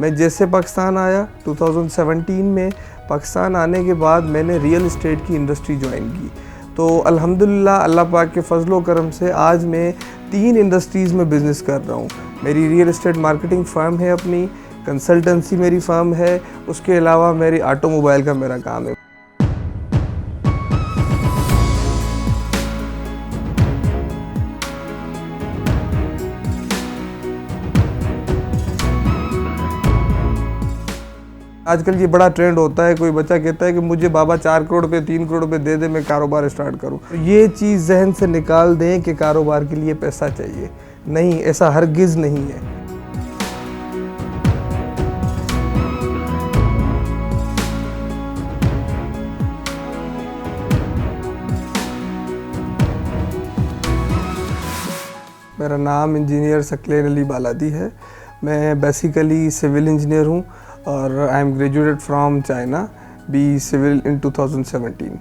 मैं जैसे पाकिस्तान आया 2017 में, पाकिस्तान आने के बाद मैंने रियल इस्टेट की इंडस्ट्री ज्वाइन की। तो अल्हम्दुलिल्लाह अल्लाह पाक के फजलो करम से आज मैं 3 इंडस्ट्रीज़ में बिज़नेस कर रहा हूँ। मेरी रियल इस्टेट मार्केटिंग फ़र्म है, अपनी कंसल्टेंसी मेरी फ़र्म है, उसके अलावा मेरी ऑटोमोबाइल का मेरा काम है। आजकल ये बड़ा ट्रेंड होता है, कोई बच्चा कहता है कि मुझे बाबा 4 करोड़ रुपए 3 करोड़ रुपए दे दे, मैं कारोबार स्टार्ट करूं। ये चीज़ जहन से निकाल दें कि कारोबार के लिए पैसा चाहिए। नहीं, ऐसा हरगिज़ नहीं है। मेरा नाम इंजीनियर सकलेन अली बालादी है। मैं बेसिकली सिविल इंजीनियर हूँ और I am graduated from China, B civil in 2017।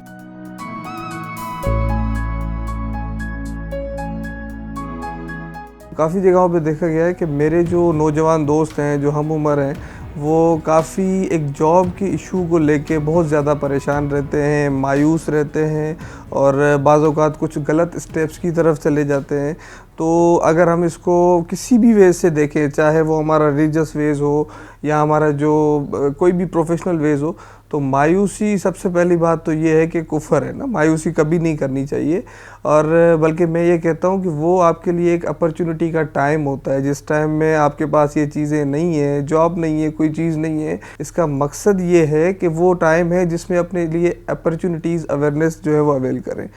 काफ़ी जगहों पे देखा गया है कि मेरे जो नौजवान दोस्त हैं, जो हम उम्र हैं, वो काफ़ी एक जॉब के इशू को लेके बहुत ज़्यादा परेशान रहते हैं, मायूस रहते हैं और बाज़ औक़ात कुछ गलत स्टेप्स की तरफ चले जाते हैं। तो अगर हम इसको किसी भी वे से देखें, चाहे वो हमारा रिलीजियस वेज़ हो या हमारा जो कोई भी प्रोफेशनल वेज़ हो, तो मायूसी सबसे पहली बात तो ये है कि कुफ़र है ना, मायूसी कभी नहीं करनी चाहिए। और बल्कि मैं ये कहता हूँ कि वो आपके लिए एक अपॉर्चुनिटी का टाइम होता है, जिस टाइम में आपके पास ये चीज़ें नहीं है, जॉब नहीं है, कोई चीज़ नहीं है। इसका मकसद ये है कि वो टाइम है जिसमें अपने लिए अपॉर्चुनिटीज़, अवेयरनेस जो है वो अवेल करें।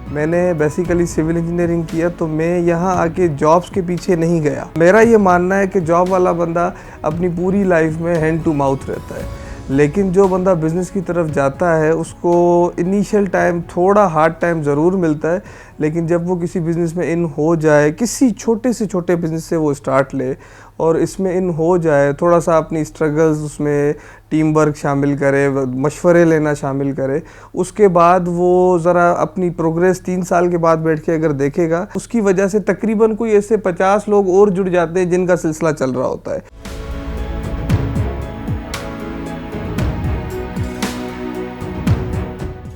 मैंने बेसिकली सिविल इंजीनियरिंग किया, तो मैं यहाँ आके जॉब्स के पीछे नहीं गया। मेरा ये मानना है कि जॉब वाला बंदा अपनी पूरी लाइफ में हैंड टू माउथ रहता है, लेकिन जो बंदा बिज़नेस की तरफ जाता है उसको इनिशियल टाइम थोड़ा हार्ड टाइम ज़रूर मिलता है, लेकिन जब वो किसी बिज़नेस में इन हो जाए, किसी छोटे से छोटे बिज़नेस से वो स्टार्ट ले और इसमें इन हो जाए, थोड़ा सा अपनी स्ट्रगल्स उसमें टीम वर्क शामिल करे, मशवरे लेना शामिल करे, उसके बाद वो ज़रा अपनी प्रोग्रेस 3 साल के बाद बैठ के अगर देखेगा, उसकी वजह से तकरीबन कोई ऐसे 50 लोग और जुड़ जाते हैं जिनका सिलसिला चल रहा होता है।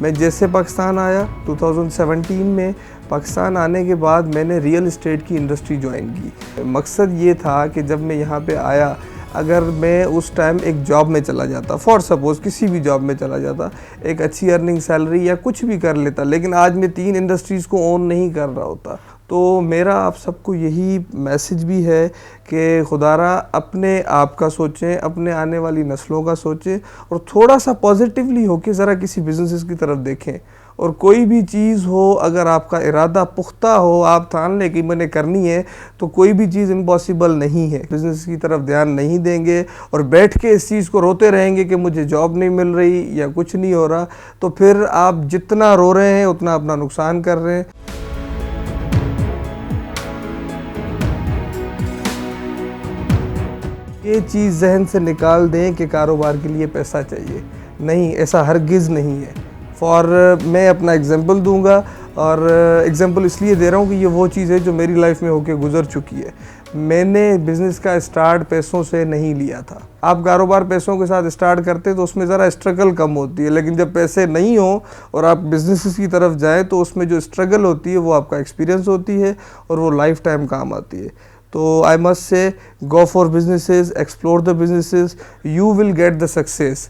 मैं जैसे पाकिस्तान आया 2017 में, पाकिस्तान आने के बाद मैंने रियल इस्टेट की इंडस्ट्री ज्वाइन की। मकसद ये था कि जब मैं यहाँ पे आया, अगर मैं उस टाइम एक जॉब में चला जाता, फॉर सपोज़ किसी भी जॉब में चला जाता, एक अच्छी अर्निंग सैलरी या कुछ भी कर लेता, लेकिन आज मैं 3 इंडस्ट्रीज़ को ओन नहीं कर रहा होता। तो मेरा आप सबको यही मैसेज भी है कि खुदारा अपने आप का सोचें, अपने आने वाली नस्लों का सोचें और थोड़ा सा पॉजिटिवली हो के ज़रा किसी बिज़नेस की तरफ देखें। और कोई भी चीज़ हो, अगर आपका इरादा पुख्ता हो, आप ठान लें कि मैंने करनी है, तो कोई भी चीज़ इम्पॉसिबल नहीं है। बिज़नेस की तरफ ध्यान नहीं देंगे और बैठ के इस चीज़ को रोते रहेंगे कि मुझे जॉब नहीं मिल रही या कुछ नहीं हो रहा, तो फिर आप जितना रो रहे हैं उतना अपना नुकसान कर रहे हैं। ये चीज़ जहन से निकाल दें कि कारोबार के लिए पैसा चाहिए। नहीं, ऐसा हरगिज़ नहीं है। मैं अपना एग्ज़ाम्पल दूंगा और एग्ज़ाम्पल इसलिए दे रहा हूँ कि ये वो चीज़ है जो मेरी लाइफ में होके गुज़र चुकी है। मैंने बिज़नेस का स्टार्ट पैसों से नहीं लिया था। आप कारोबार पैसों के साथ स्टार्ट करते तो उसमें ज़रा स्ट्रगल कम होती है, लेकिन जब पैसे नहीं हो और आप बिज़नेस की तरफ जाएँ तो उसमें जो स्ट्रगल होती है वो आपका एक्सपीरियंस होती है और वो लाइफ टाइम काम आती है। तो I must say, go for businesses, explore the businesses, you will get the success.